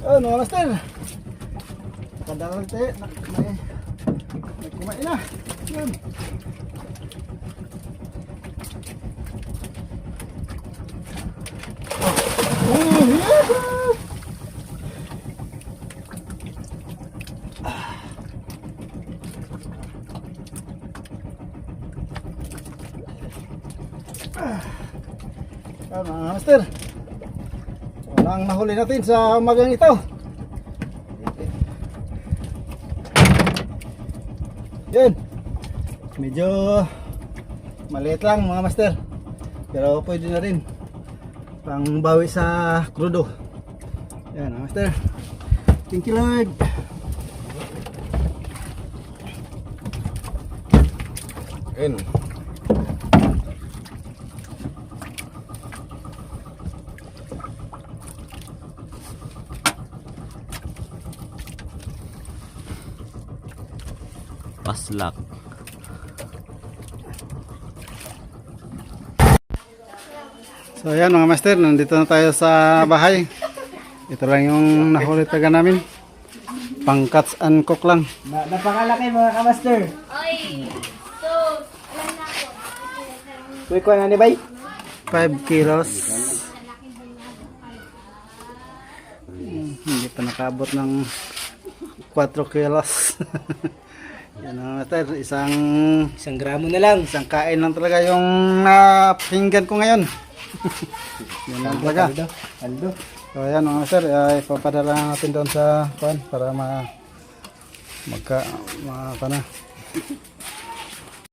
Oh, mga master. Kadalang tayo. May kumain na. Yan. Oh, yeah. Yan mga master. Walang nahuli natin sa umagang ito. Yan. Medyo maliit lang mga master. Pero pwede na rin pang bawi sa krudo. Yan mga master. Thank you Lord. Yan. Paslak. So ayan mga master, nandito na tayo sa bahay. Ito lang yung nahuli taga namin. Pang cuts and cook lang. Napakalaki mga kamaster. Oy! So, alam na ako. Kuy ko na ni bay. 5 kilos. Hindi pa nakabot ng 4 kilos. Yan mga master, Isang gramo na lang. isang kain lang talaga yung napinggan ko ngayon. Yan lang talaga. Aldo. So ayan mga master, ipapadala natin doon sa kuan para magka pa na.